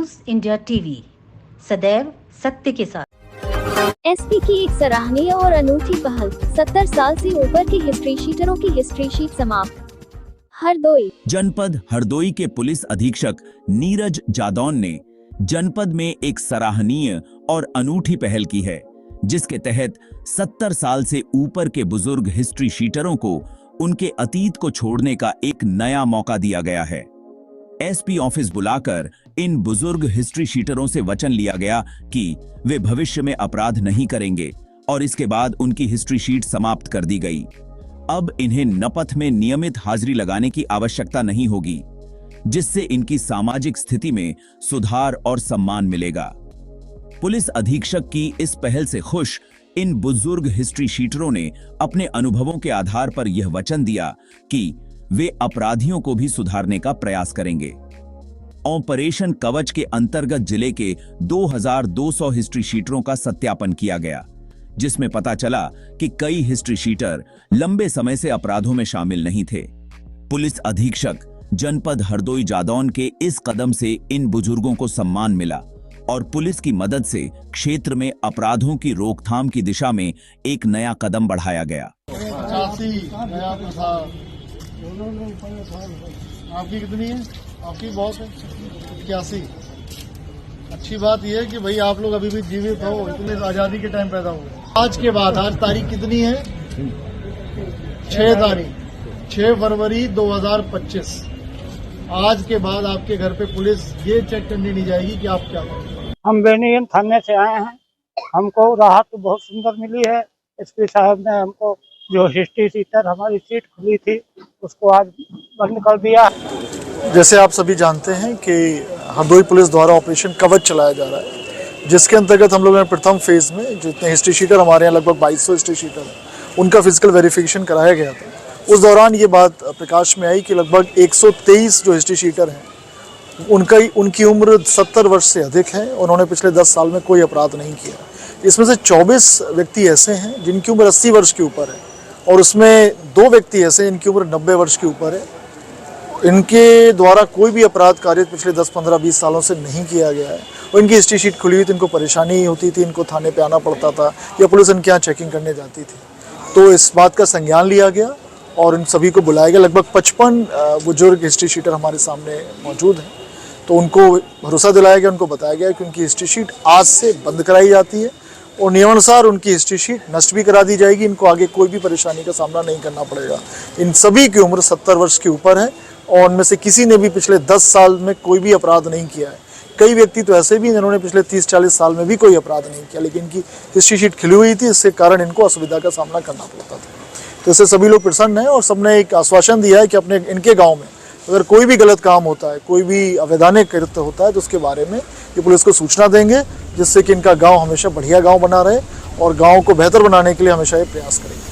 News India TV, सदैव सत्य के साथ। एसपी की एक सराहनीय और अनूठी पहल, 70 साल से ऊपर के हिस्ट्री शीटरों की हिस्ट्री शीट समाप्त। हरदोई जनपद हरदोई के पुलिस अधीक्षक नीरज जादौन ने जनपद में एक सराहनीय और अनूठी पहल की है, जिसके तहत 70 साल से ऊपर के बुजुर्ग हिस्ट्री शीटरों को उनके अतीत को छोड़ने का एक नया मौका दिया गया है। एसपी ऑफिस बुलाकर इन बुजुर्ग हिस्ट्री शीटरों से वचन लिया गया कि वे भविष्य में अपराध नहीं करेंगे और इसके बाद उनकी हिस्ट्री शीट समाप्त कर दी गई। अब इन्हें नपथ में नियमित हाजिरी लगाने की आवश्यकता नहीं होगी, जिससे इनकी सामाजिक स्थिति में सुधार और सम्मान मिलेगा। पुलिस अधीक्षक की इस पहल से खुश इन बुजुर्ग हिस्ट्री शीटरों ने अपने अनुभवों के आधार पर यह वचन दिया कि वे अपराधियों को भी सुधारने का प्रयास करेंगे। ऑपरेशन कवच के अंतर्गत जिले के 2200 हिस्ट्री शीटरों का सत्यापन किया गया, जिसमें पता चला कि कई हिस्ट्री शीटर लंबे समय से अपराधों में शामिल नहीं थे। पुलिस अधीक्षक जनपद हरदोई जादौन के इस कदम से इन बुजुर्गों को सम्मान मिला और पुलिस की मदद से क्षेत्र में अपराधों की रोकथाम की दिशा में एक नया कदम बढ़ाया गया। आपकी कितनी है? आपकी बहुत है, 81। अच्छी बात यह है कि भाई आप लोग अभी भी जीवित हो, इतने आजादी के टाइम पैदा हुए। आज के बाद, आज तारीख कितनी है? 6 तारीख, 6 फरवरी 2025। आज के बाद आपके घर पे पुलिस ये चेक करने नहीं जाएगी कि आप क्या करें। हम बेनियन थाने से आए हैं, हमको राहत तो बहुत सुंदर मिली है। एसपी साहब ने हमको जो हिस्ट्री शीटर हमारी सीट खुली थी उसको आज बंद कर दिया। जैसे आप सभी जानते हैं कि हरदोई पुलिस द्वारा ऑपरेशन कवच चलाया जा रहा है, जिसके अंतर्गत हम लोगों ने प्रथम फेज में जितने हिस्ट्री शीटर हमारे यहाँ लगभग 2200 हिस्ट्री शीटर हैं, उनका फिजिकल वेरिफिकेशन कराया गया था। उस दौरान ये बात प्रकाश में आई कि लगभग 123 जो हिस्ट्री शीटर हैं उनकी उम्र 70 वर्ष से अधिक है। उन्होंने पिछले 10 साल में कोई अपराध नहीं किया। इसमें से 24 व्यक्ति ऐसे हैं जिनकी उम्र 80 वर्ष के ऊपर है और उसमें 2 व्यक्ति ऐसे हैं जिनकी उम्र 90 वर्ष के ऊपर है। इनके द्वारा कोई भी अपराध कार्य पिछले 10, 15, 20 सालों से नहीं किया गया है। और इनकी हिस्ट्री शीट खुली हुई थी, इनको परेशानी होती थी, इनको थाने पे आना पड़ता था या पुलिस इनके यहाँ चेकिंग करने जाती थी। तो इस बात का संज्ञान लिया गया और इन सभी को बुलाया गया। लगभग 55 बुजुर्ग हिस्ट्री शीटर हमारे सामने मौजूद हैं। तो उनको भरोसा दिलाया गया, उनको बताया गया कि उनकी हिस्ट्री शीट आज से बंद कराई जाती है और नियमानुसार उनकी हिस्ट्री शीट नष्ट भी करा दी जाएगी। इनको आगे कोई भी परेशानी का सामना नहीं करना पड़ेगा। इन सभी की उम्र 70 वर्ष के ऊपर है और उनमें से किसी ने भी पिछले 10 साल में कोई भी अपराध नहीं किया है। कई व्यक्ति तो ऐसे भी हैं जिन्होंने पिछले 30-40 साल में भी कोई अपराध नहीं किया, लेकिन इनकी हिस्ट्री शीट खिली हुई थी, इसके कारण इनको असुविधा का सामना करना पड़ता था। तो इससे सभी लोग प्रसन्न हैं और सबने एक आश्वासन दिया है कि अपने इनके गाँव में अगर कोई भी गलत काम होता है, कोई भी अवैधानिक कृत्य होता है, तो उसके बारे में ये पुलिस को सूचना देंगे, जिससे कि इनका गाँव हमेशा बढ़िया गाँव बना रहे और गाँव को बेहतर बनाने के लिए हमेशा ये प्रयास करेंगे।